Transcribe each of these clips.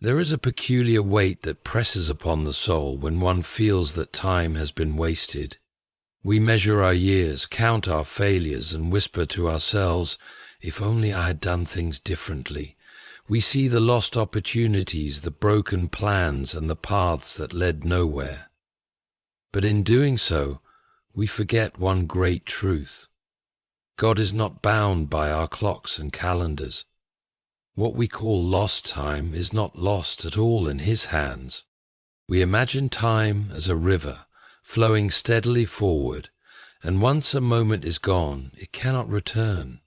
There is a peculiar weight that presses upon the soul when one feels that time has been wasted. We measure our years, count our failures, and whisper to ourselves, "If only I had done things differently." We see the lost opportunities, the broken plans, and the paths that led nowhere. But in doing so, we forget one great truth. God is not bound by our clocks and calendars. What we call lost time is not lost at all in His hands. We imagine time as a river, flowing steadily forward, and once a moment is gone, it cannot return.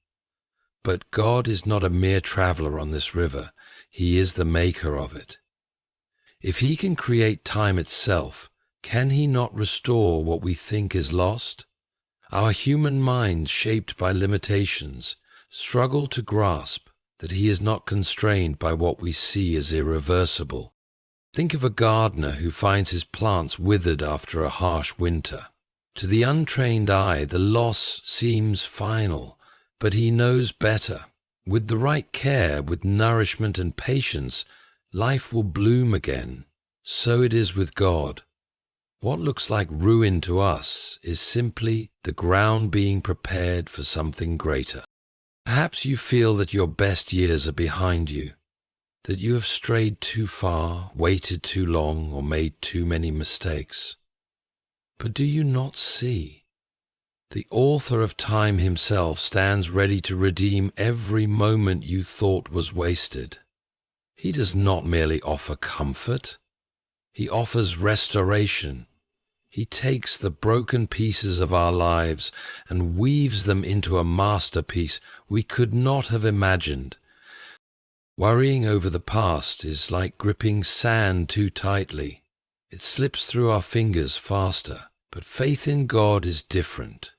But God is not a mere traveler on this river. He is the maker of it. If He can create time itself, can He not restore what we think is lost? Our human minds, shaped by limitations, struggle to grasp that He is not constrained by what we see as irreversible. Think of a gardener who finds his plants withered after a harsh winter. To the untrained eye, the loss seems final, but he knows better. With the right care, with nourishment and patience, life will bloom again. So it is with God. What looks like ruin to us is simply the ground being prepared for something greater. Perhaps you feel that your best years are behind you, that you have strayed too far, waited too long, or made too many mistakes. But do you not see? The author of time Himself stands ready to redeem every moment you thought was wasted. He does not merely offer comfort. He offers restoration. He takes the broken pieces of our lives and weaves them into a masterpiece we could not have imagined. Worrying over the past is like gripping sand too tightly. It slips through our fingers faster. But faith in God is different.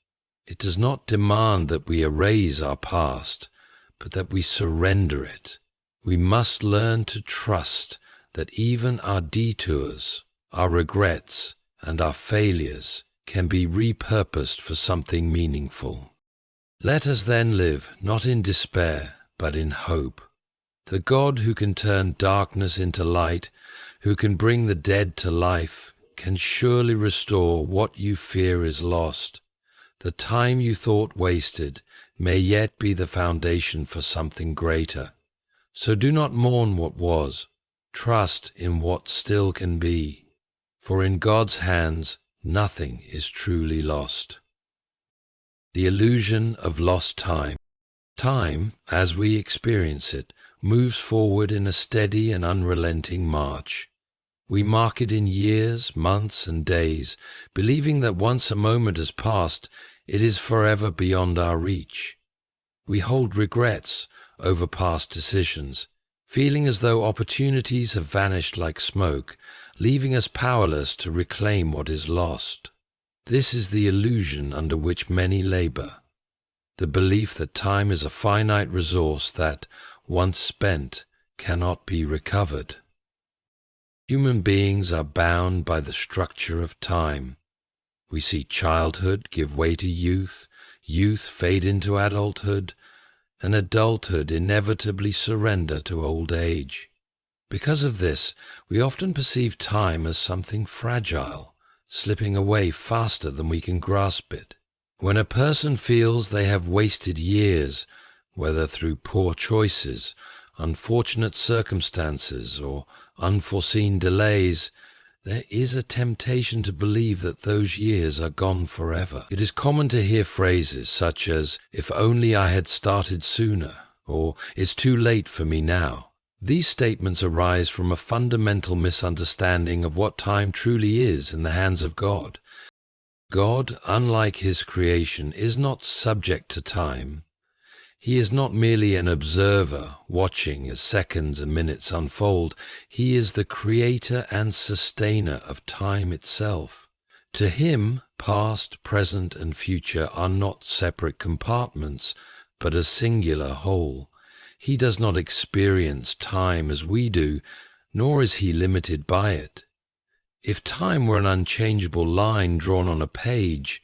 It does not demand that we erase our past, but that we surrender it. We must learn to trust that even our detours, our regrets, and our failures can be repurposed for something meaningful. Let us then live not in despair, but in hope. The God who can turn darkness into light, who can bring the dead to life, can surely restore what you fear is lost. The time you thought wasted may yet be the foundation for something greater. So do not mourn what was. Trust in what still can be. For in God's hands, nothing is truly lost. The illusion of lost time. Time, as we experience it, moves forward in a steady and unrelenting march. We mark it in years, months, and days, believing that once a moment has passed, it is forever beyond our reach. We hold regrets over past decisions, feeling as though opportunities have vanished like smoke, leaving us powerless to reclaim what is lost. This is the illusion under which many labor, the belief that time is a finite resource that, once spent, cannot be recovered. Human beings are bound by the structure of time. We see childhood give way to youth, youth fade into adulthood, and adulthood inevitably surrender to old age. Because of this, we often perceive time as something fragile, slipping away faster than we can grasp it. When a person feels they have wasted years, whether through poor choices, unfortunate circumstances, or unforeseen delays, there is a temptation to believe that those years are gone forever. It is common to hear phrases such as, "If only I had started sooner," or "It's too late for me now." These statements arise from a fundamental misunderstanding of what time truly is in the hands of God. God, unlike His creation, is not subject to time. He is not merely an observer, watching as seconds and minutes unfold. He is the creator and sustainer of time itself. To Him, past, present, and future are not separate compartments, but a singular whole. He does not experience time as we do, nor is He limited by it. If time were an unchangeable line drawn on a page,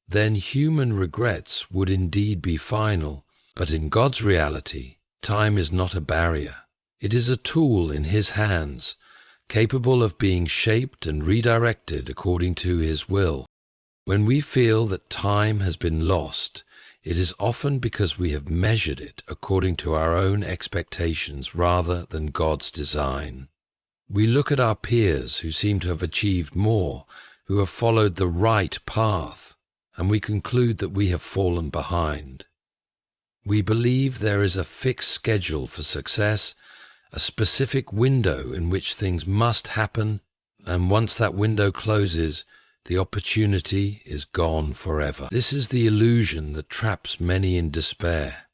then human regrets would indeed be final. But in God's reality, time is not a barrier. It is a tool in His hands, capable of being shaped and redirected according to His will. When we feel that time has been lost, it is often because we have measured it according to our own expectations rather than God's design. We look at our peers who seem to have achieved more, who have followed the right path, and we conclude that we have fallen behind. We believe there is a fixed schedule for success, a specific window in which things must happen, and once that window closes, the opportunity is gone forever. This is the illusion that traps many in despair.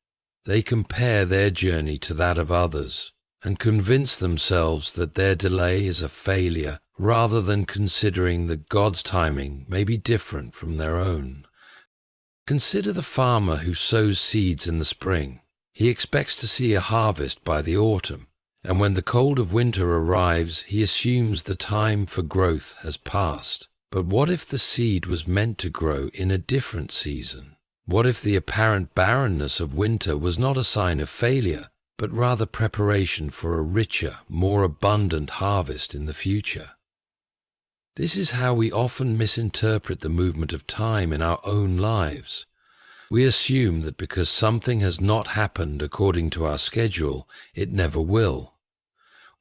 They compare their journey to that of others and convince themselves that their delay is a failure rather than considering that God's timing may be different from their own. Consider the farmer who sows seeds in the spring. He expects to see a harvest by the autumn, and when the cold of winter arrives, he assumes the time for growth has passed. But what if the seed was meant to grow in a different season? What if the apparent barrenness of winter was not a sign of failure, but rather preparation for a richer, more abundant harvest in the future? This is how we often misinterpret the movement of time in our own lives. We assume that because something has not happened according to our schedule, it never will.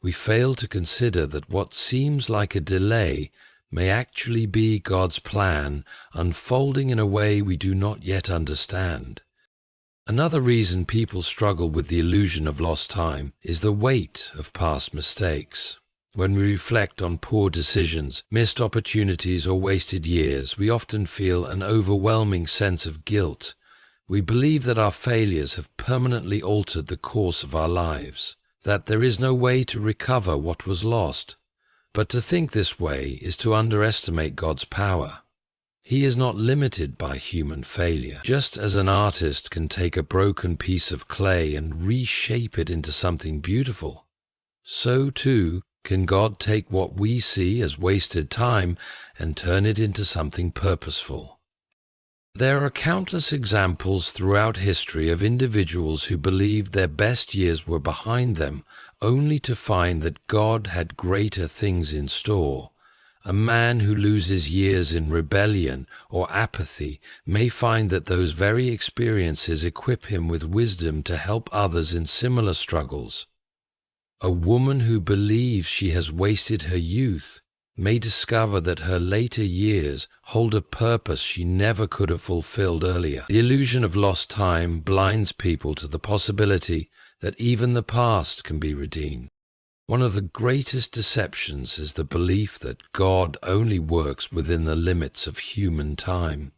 We fail to consider that what seems like a delay may actually be God's plan unfolding in a way we do not yet understand. Another reason people struggle with the illusion of lost time is the weight of past mistakes. When we reflect on poor decisions, missed opportunities, or wasted years, we often feel an overwhelming sense of guilt. We believe that our failures have permanently altered the course of our lives, that there is no way to recover what was lost. But to think this way is to underestimate God's power. He is not limited by human failure. Just as an artist can take a broken piece of clay and reshape it into something beautiful, so too can God take what we see as wasted time and turn it into something purposeful. There are countless examples throughout history of individuals who believed their best years were behind them, only to find that God had greater things in store. A man who loses years in rebellion or apathy may find that those very experiences equip him with wisdom to help others in similar struggles. A woman who believes she has wasted her youth may discover that her later years hold a purpose she never could have fulfilled earlier. The illusion of lost time blinds people to the possibility that even the past can be redeemed. One of the greatest deceptions is the belief that God only works within the limits of human time.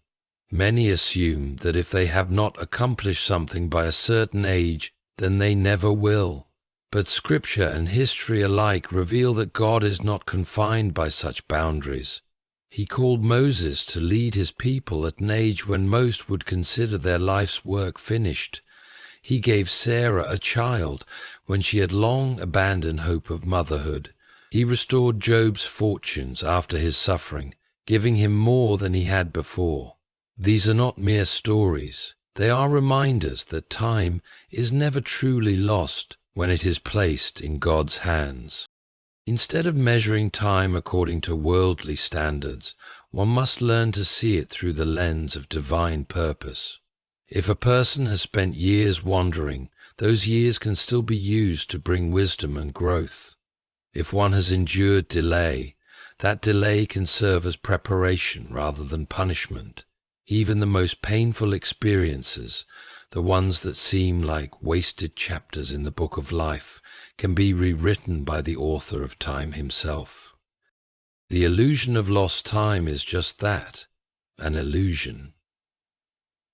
Many assume that if they have not accomplished something by a certain age, then they never will. But Scripture and history alike reveal that God is not confined by such boundaries. He called Moses to lead his people at an age when most would consider their life's work finished. He gave Sarah a child when she had long abandoned hope of motherhood. He restored Job's fortunes after his suffering, giving him more than he had before. These are not mere stories. They are reminders that time is never truly lost when it is placed in God's hands. Instead of measuring time according to worldly standards, one must learn to see it through the lens of divine purpose. If a person has spent years wandering, those years can still be used to bring wisdom and growth. If one has endured delay, that delay can serve as preparation rather than punishment. Even the most painful experiences, the ones that seem like wasted chapters in the book of life, can be rewritten by the author of time himself. The illusion of lost time is just that, an illusion.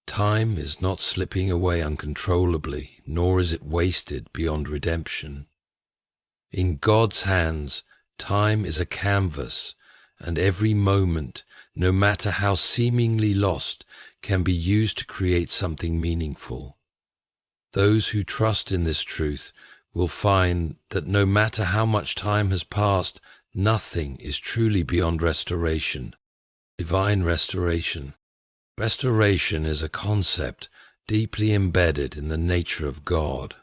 Time is not slipping away uncontrollably, nor is it wasted beyond redemption. In God's hands, time is a canvas, and every moment, no matter how seemingly lost, can be used to create something meaningful. Those who trust in this truth will find that no matter how much time has passed, nothing is truly beyond restoration. Divine restoration. Restoration is a concept deeply embedded in the nature of God.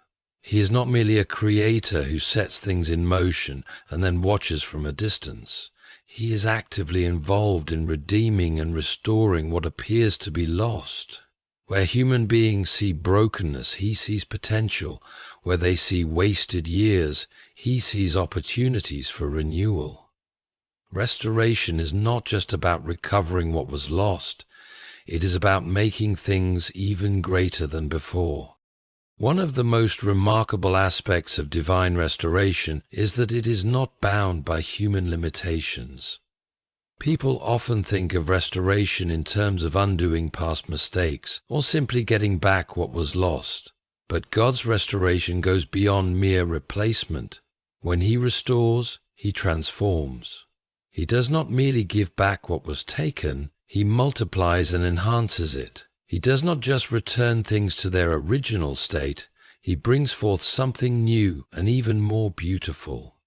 He is not merely a creator who sets things in motion and then watches from a distance. He is actively involved in redeeming and restoring what appears to be lost. Where human beings see brokenness, he sees potential. Where they see wasted years, he sees opportunities for renewal. Restoration is not just about recovering what was lost. It is about making things even greater than before. One of the most remarkable aspects of divine restoration is that it is not bound by human limitations. People often think of restoration in terms of undoing past mistakes or simply getting back what was lost. But God's restoration goes beyond mere replacement. When He restores, He transforms. He does not merely give back what was taken, He multiplies and enhances it. He does not just return things to their original state, He brings forth something new and even more beautiful.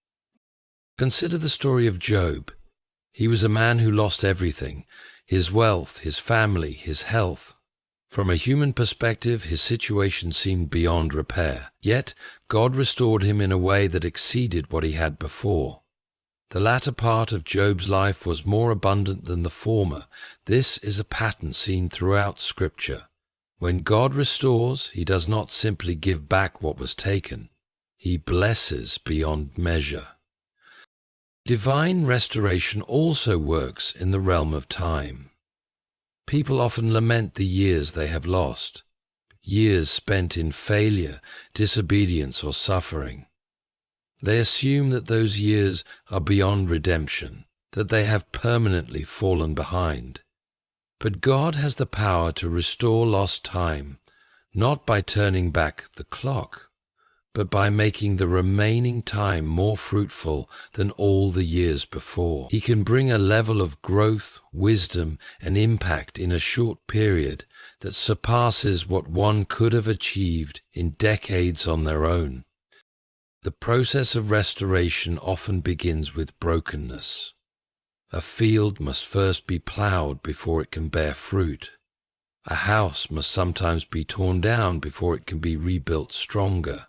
Consider the story of Job. He was a man who lost everything, his wealth, his family, his health. From a human perspective, his situation seemed beyond repair. Yet, God restored him in a way that exceeded what he had before. The latter part of Job's life was more abundant than the former. This is a pattern seen throughout Scripture. When God restores, He does not simply give back what was taken. He blesses beyond measure. Divine restoration also works in the realm of time. People often lament the years they have lost, years spent in failure, disobedience, or suffering. They assume that those years are beyond redemption, that they have permanently fallen behind. But God has the power to restore lost time, not by turning back the clock, but by making the remaining time more fruitful than all the years before. He can bring a level of growth, wisdom, and impact in a short period that surpasses what one could have achieved in decades on their own. The process of restoration often begins with brokenness. A field must first be plowed before it can bear fruit. A house must sometimes be torn down before it can be rebuilt stronger.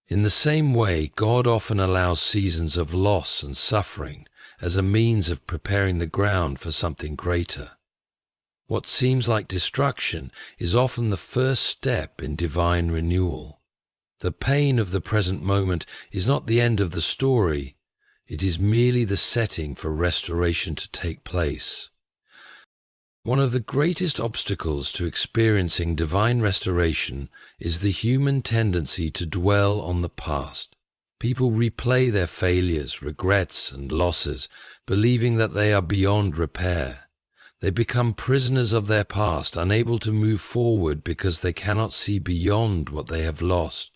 In the same way, God often allows seasons of loss and suffering as a means of preparing the ground for something greater. What seems like destruction is often the first step in divine renewal. The pain of the present moment is not the end of the story. It is merely the setting for restoration to take place. One of the greatest obstacles to experiencing divine restoration is the human tendency to dwell on the past. People replay their failures, regrets, and losses, believing that they are beyond repair. They become prisoners of their past, unable to move forward because they cannot see beyond what they have lost.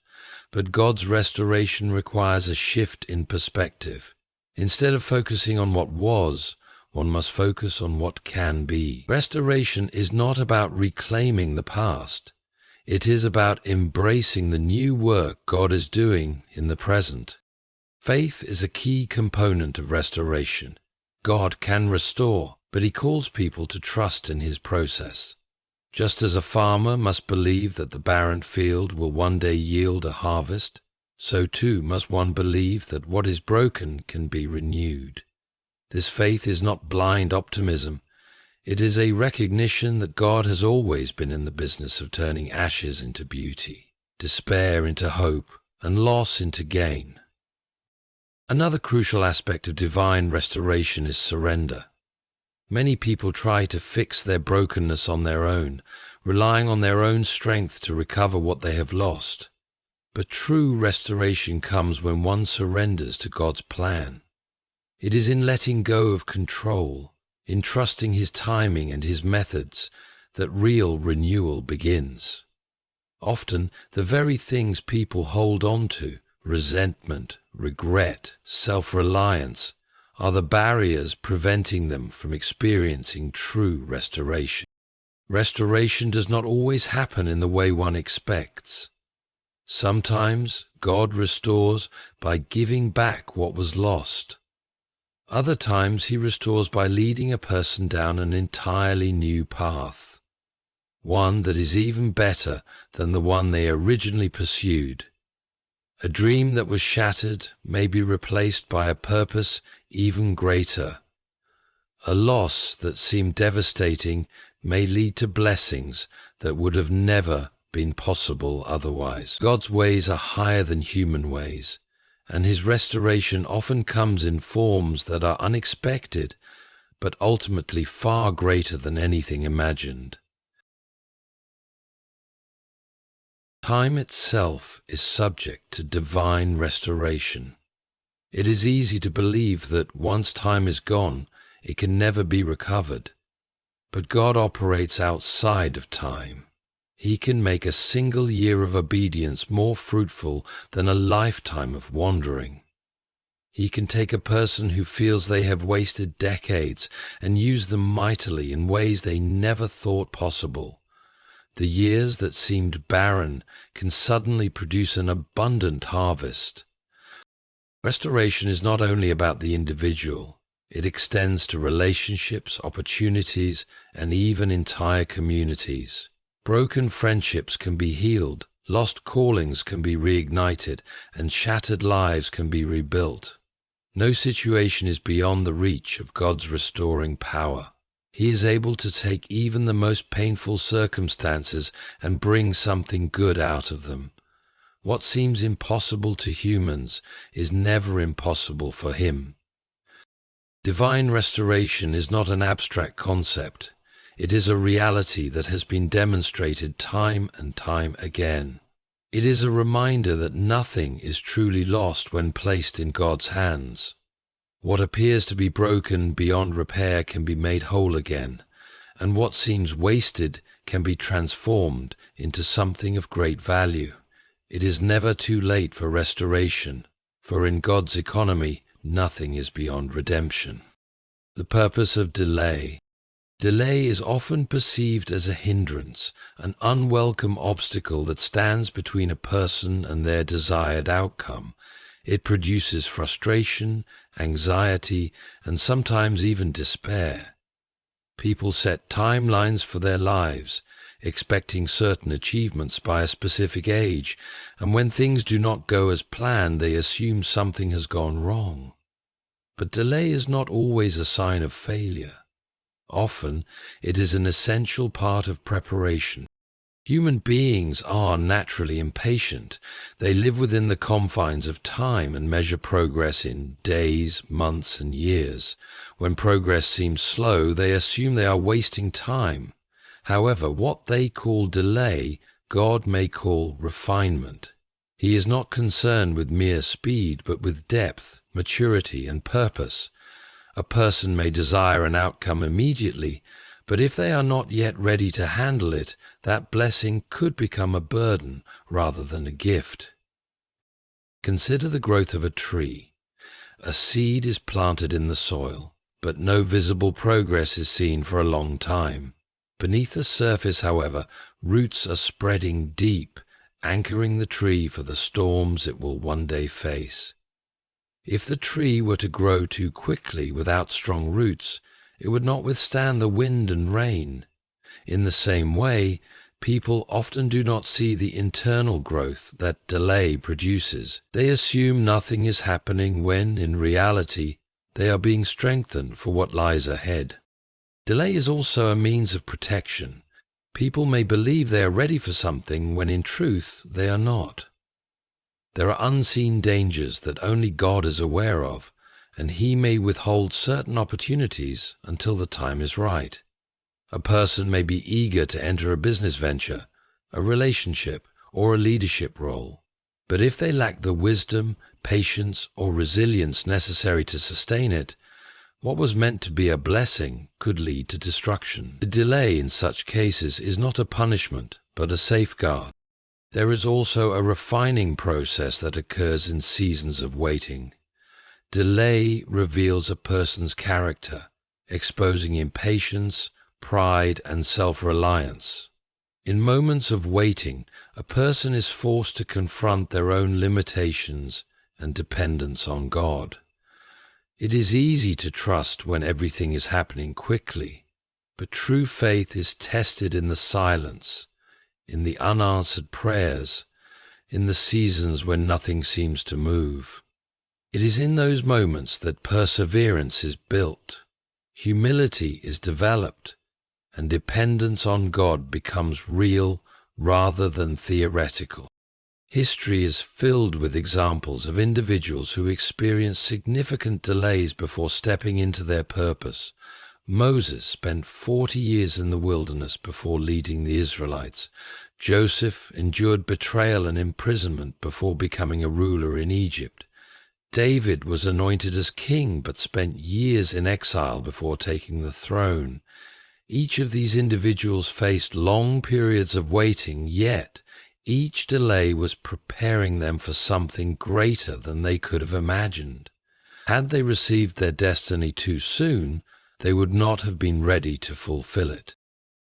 But God's restoration requires a shift in perspective. Instead of focusing on what was, one must focus on what can be. Restoration is not about reclaiming the past. It is about embracing the new work God is doing in the present. Faith is a key component of restoration. God can restore, but He calls people to trust in His process. Just as a farmer must believe that the barren field will one day yield a harvest, so too must one believe that what is broken can be renewed. This faith is not blind optimism. It is a recognition that God has always been in the business of turning ashes into beauty, despair into hope, and loss into gain. Another crucial aspect of divine restoration is surrender. Many people try to fix their brokenness on their own, relying on their own strength to recover what they have lost. But true restoration comes when one surrenders to God's plan. It is in letting go of control, in trusting His timing and His methods, that real renewal begins. Often, the very things people hold on to, resentment, regret, self-reliance, are the barriers preventing them from experiencing true restoration. Restoration does not always happen in the way one expects. Sometimes God restores by giving back what was lost. Other times He restores by leading a person down an entirely new path, one that is even better than the one they originally pursued. A dream that was shattered may be replaced by a purpose even greater. A loss that seemed devastating may lead to blessings that would have never been possible otherwise. God's ways are higher than human ways, and His restoration often comes in forms that are unexpected, but ultimately far greater than anything imagined. Time itself is subject to divine restoration. It is easy to believe that once time is gone, it can never be recovered. But God operates outside of time. He can make a single year of obedience more fruitful than a lifetime of wandering. He can take a person who feels they have wasted decades and use them mightily in ways they never thought possible. The years that seemed barren can suddenly produce an abundant harvest. Restoration is not only about the individual. It extends to relationships, opportunities, and even entire communities. Broken friendships can be healed, lost callings can be reignited, and shattered lives can be rebuilt. No situation is beyond the reach of God's restoring power. He is able to take even the most painful circumstances and bring something good out of them. What seems impossible to humans is never impossible for Him. Divine restoration is not an abstract concept. It is a reality that has been demonstrated time and time again. It is a reminder that nothing is truly lost when placed in God's hands. What appears to be broken beyond repair can be made whole again, and what seems wasted can be transformed into something of great value. It is never too late for restoration, for in God's economy, nothing is beyond redemption. The purpose of delay. Delay is often perceived as a hindrance, an unwelcome obstacle that stands between a person and their desired outcome. It produces frustration, anxiety, and sometimes even despair. People set timelines for their lives, expecting certain achievements by a specific age, and when things do not go as planned, they assume something has gone wrong. But delay is not always a sign of failure. Often, it is an essential part of preparation. Human beings are naturally impatient. They live within the confines of time and measure progress in days, months, and years. When progress seems slow, they assume they are wasting time. However, what they call delay, God may call refinement. He is not concerned with mere speed, but with depth, maturity, and purpose. A person may desire an outcome immediately, but if they are not yet ready to handle it, that blessing could become a burden rather than a gift. Consider the growth of a tree. A seed is planted in the soil, but no visible progress is seen for a long time. Beneath the surface, however, roots are spreading deep, anchoring the tree for the storms it will one day face. If the tree were to grow too quickly without strong roots, it would not withstand the wind and rain. In the same way, people often do not see the internal growth that delay produces. They assume nothing is happening when, in reality, they are being strengthened for what lies ahead. Delay is also a means of protection. People may believe they are ready for something when in truth they are not. There are unseen dangers that only God is aware of, and He may withhold certain opportunities until the time is right. A person may be eager to enter a business venture, a relationship, or a leadership role, but if they lack the wisdom, patience, or resilience necessary to sustain it, what was meant to be a blessing could lead to destruction. The delay in such cases is not a punishment, but a safeguard. There is also a refining process that occurs in seasons of waiting. Delay reveals a person's character, exposing impatience, pride, and self-reliance. In moments of waiting, a person is forced to confront their own limitations and dependence on God. It is easy to trust when everything is happening quickly, but true faith is tested in the silence, in the unanswered prayers, in the seasons when nothing seems to move. It is in those moments that perseverance is built, humility is developed, and dependence on God becomes real rather than theoretical. History is filled with examples of individuals who experienced significant delays before stepping into their purpose. Moses spent 40 years in the wilderness before leading the Israelites. Joseph endured betrayal and imprisonment before becoming a ruler in Egypt. David was anointed as king but spent years in exile before taking the throne. Each of these individuals faced long periods of waiting, yet each delay was preparing them for something greater than they could have imagined. Had they received their destiny too soon, they would not have been ready to fulfill it.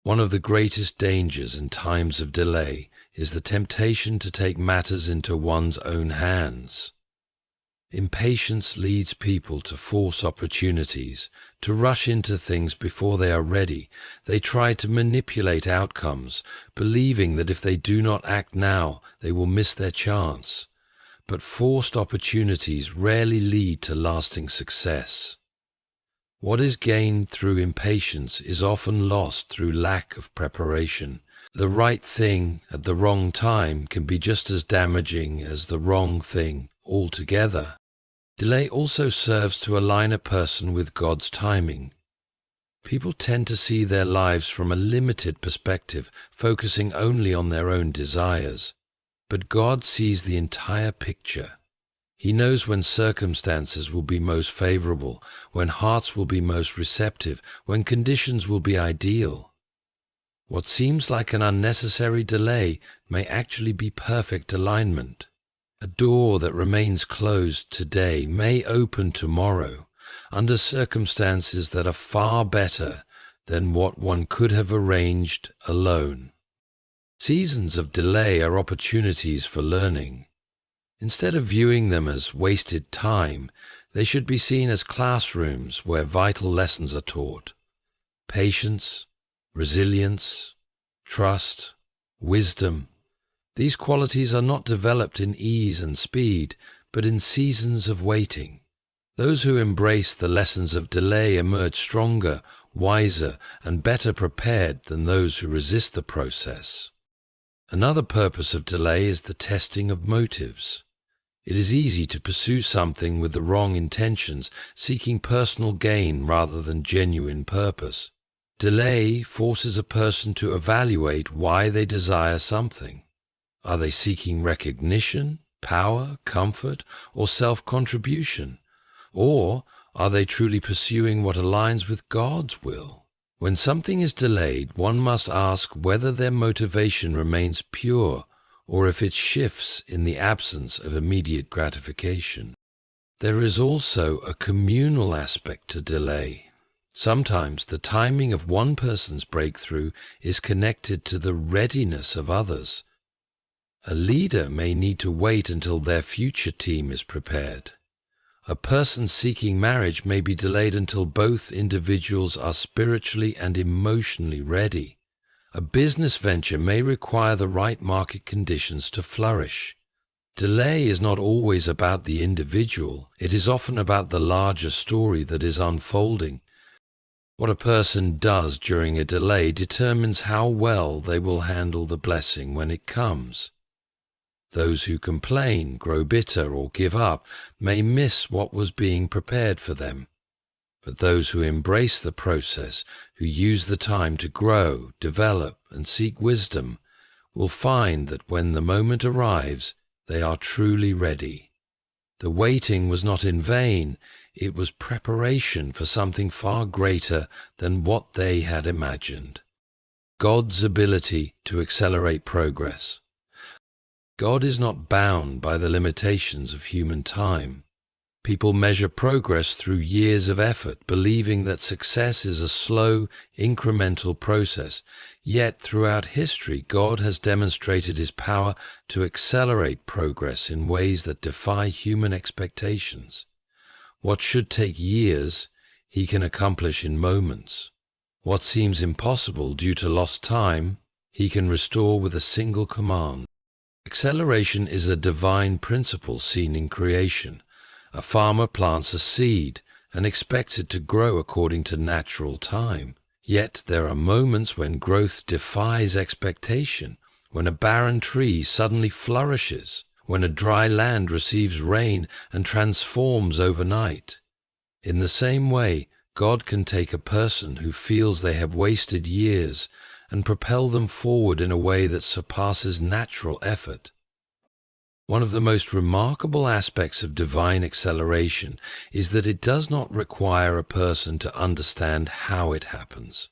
One of the greatest dangers in times of delay is the temptation to take matters into one's own hands. Impatience leads people to force opportunities, to rush into things before they are ready. They try to manipulate outcomes, believing that if they do not act now, they will miss their chance. But forced opportunities rarely lead to lasting success. What is gained through impatience is often lost through lack of preparation. The right thing at the wrong time can be just as damaging as the wrong thing altogether. Delay also serves to align a person with God's timing. People tend to see their lives from a limited perspective, focusing only on their own desires. But God sees the entire picture. He knows when circumstances will be most favorable, when hearts will be most receptive, when conditions will be ideal. What seems like an unnecessary delay may actually be perfect alignment. A door that remains closed today may open tomorrow, under circumstances that are far better than what one could have arranged alone. Seasons of delay are opportunities for learning. Instead of viewing them as wasted time, they should be seen as classrooms where vital lessons are taught. Patience, resilience, trust, wisdom. These qualities are not developed in ease and speed, but in seasons of waiting. Those who embrace the lessons of delay emerge stronger, wiser, and better prepared than those who resist the process. Another purpose of delay is the testing of motives. It is easy to pursue something with the wrong intentions, seeking personal gain rather than genuine purpose. Delay forces a person to evaluate why they desire something. Are they seeking recognition, power, comfort, or self-contribution? Or are they truly pursuing what aligns with God's will? When something is delayed, one must ask whether their motivation remains pure or if it shifts in the absence of immediate gratification. There is also a communal aspect to delay. Sometimes the timing of one person's breakthrough is connected to the readiness of others. A leader may need to wait until their future team is prepared. A person seeking marriage may be delayed until both individuals are spiritually and emotionally ready. A business venture may require the right market conditions to flourish. Delay is not always about the individual. It is often about the larger story that is unfolding. What a person does during a delay determines how well they will handle the blessing when it comes. Those who complain, grow bitter, or give up may miss what was being prepared for them. But those who embrace the process, who use the time to grow, develop, and seek wisdom, will find that when the moment arrives, they are truly ready. The waiting was not in vain. It was preparation for something far greater than what they had imagined. God's ability to accelerate progress. God is not bound by the limitations of human time. People measure progress through years of effort, believing that success is a slow, incremental process. Yet throughout history, God has demonstrated His power to accelerate progress in ways that defy human expectations. What should take years, He can accomplish in moments. What seems impossible due to lost time, He can restore with a single command. Acceleration is a divine principle seen in creation. A farmer plants a seed and expects it to grow according to natural time. Yet there are moments when growth defies expectation, when a barren tree suddenly flourishes, when a dry land receives rain and transforms overnight. In the same way, God can take a person who feels they have wasted years and propel them forward in a way that surpasses natural effort. One of the most remarkable aspects of divine acceleration is that it does not require a person to understand how it happens.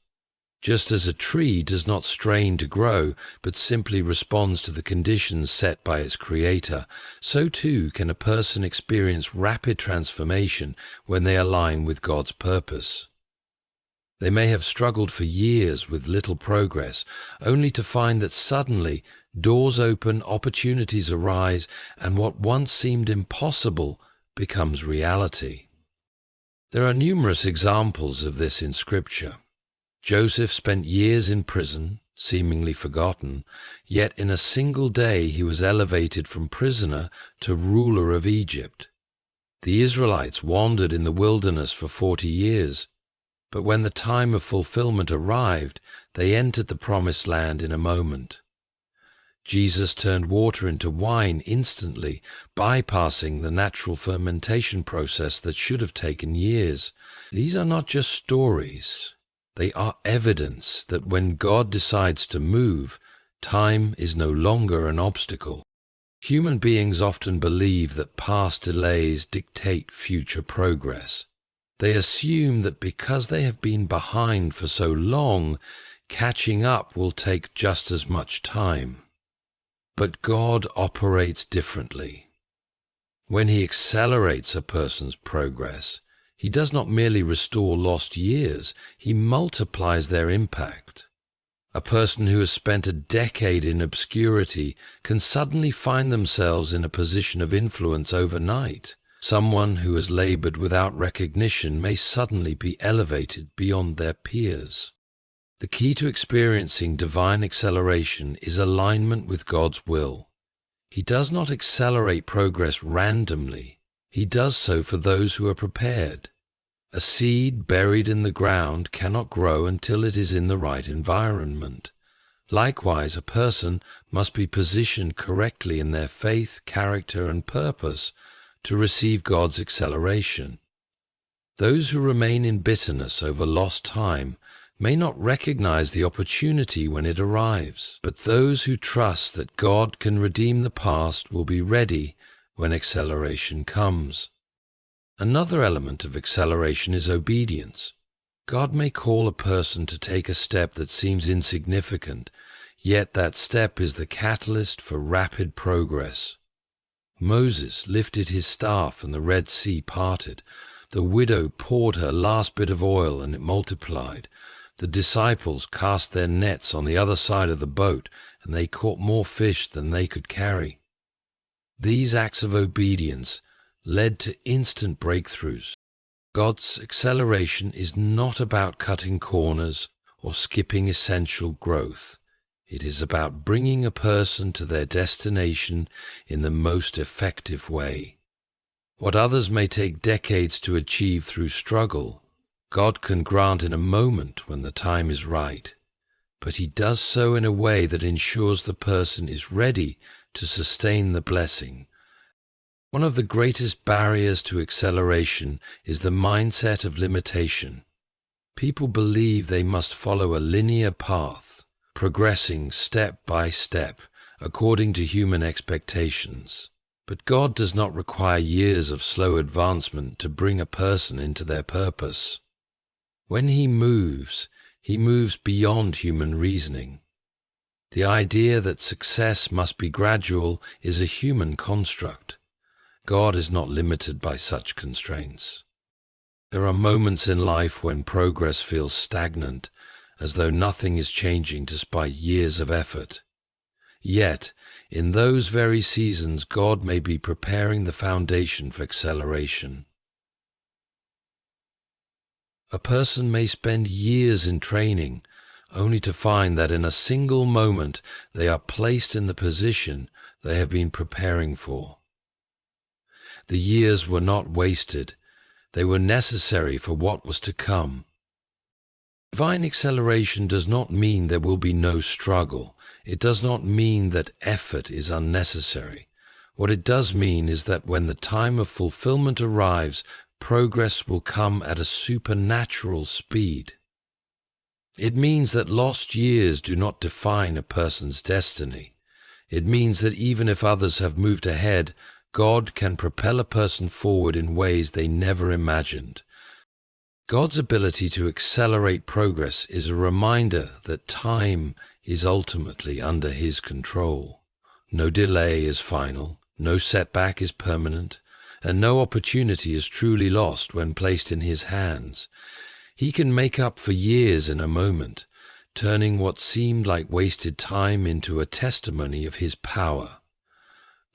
Just as a tree does not strain to grow, but simply responds to the conditions set by its creator, so too can a person experience rapid transformation when they align with God's purpose. They may have struggled for years with little progress, only to find that suddenly doors open, opportunities arise, and what once seemed impossible becomes reality. There are numerous examples of this in Scripture. Joseph spent years in prison, seemingly forgotten, yet in a single day he was elevated from prisoner to ruler of Egypt. The Israelites wandered in the wilderness for 40 years, but when the time of fulfillment arrived, they entered the promised land in a moment. Jesus turned water into wine instantly, bypassing the natural fermentation process that should have taken years. These are not just stories. They are evidence that when God decides to move, time is no longer an obstacle. Human beings often believe that past delays dictate future progress. They assume that because they have been behind for so long, catching up will take just as much time. But God operates differently. When He accelerates a person's progress, He does not merely restore lost years, He multiplies their impact. A person who has spent a decade in obscurity can suddenly find themselves in a position of influence overnight. Someone who has labored without recognition may suddenly be elevated beyond their peers. The key to experiencing divine acceleration is alignment with God's will. He does not accelerate progress randomly. He does so for those who are prepared. A seed buried in the ground cannot grow until it is in the right environment. Likewise, a person must be positioned correctly in their faith, character, and purpose to receive God's acceleration. Those who remain in bitterness over lost time may not recognize the opportunity when it arrives, but those who trust that God can redeem the past will be ready when acceleration comes. Another element of acceleration is obedience. God may call a person to take a step that seems insignificant, yet that step is the catalyst for rapid progress. Moses lifted his staff and the Red Sea parted. The widow poured her last bit of oil and it multiplied. The disciples cast their nets on the other side of the boat and they caught more fish than they could carry. These acts of obedience led to instant breakthroughs. God's acceleration is not about cutting corners or skipping essential growth. It is about bringing a person to their destination in the most effective way. What others may take decades to achieve through struggle, God can grant in a moment when the time is right. But He does so in a way that ensures the person is ready to sustain the blessing. One of the greatest barriers to acceleration is the mindset of limitation. People believe they must follow a linear path, progressing step by step according to human expectations. But God does not require years of slow advancement to bring a person into their purpose. When He moves beyond human reasoning. The idea that success must be gradual is a human construct. God is not limited by such constraints. There are moments in life when progress feels stagnant, as though nothing is changing despite years of effort. Yet, in those very seasons, God may be preparing the foundation for acceleration. A person may spend years in training, only to find that in a single moment they are placed in the position they have been preparing for. The years were not wasted. They were necessary for what was to come. Divine acceleration does not mean there will be no struggle. It does not mean that effort is unnecessary. What it does mean is that when the time of fulfillment arrives, progress will come at a supernatural speed. It means that lost years do not define a person's destiny. It means that even if others have moved ahead, God can propel a person forward in ways they never imagined. God's ability to accelerate progress is a reminder that time is ultimately under His control. No delay is final, no setback is permanent, and no opportunity is truly lost when placed in His hands. He can make up for years in a moment, turning what seemed like wasted time into a testimony of His power.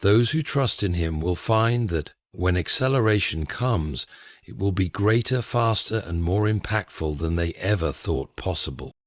Those who trust in Him will find that when acceleration comes, it will be greater, faster, and more impactful than they ever thought possible.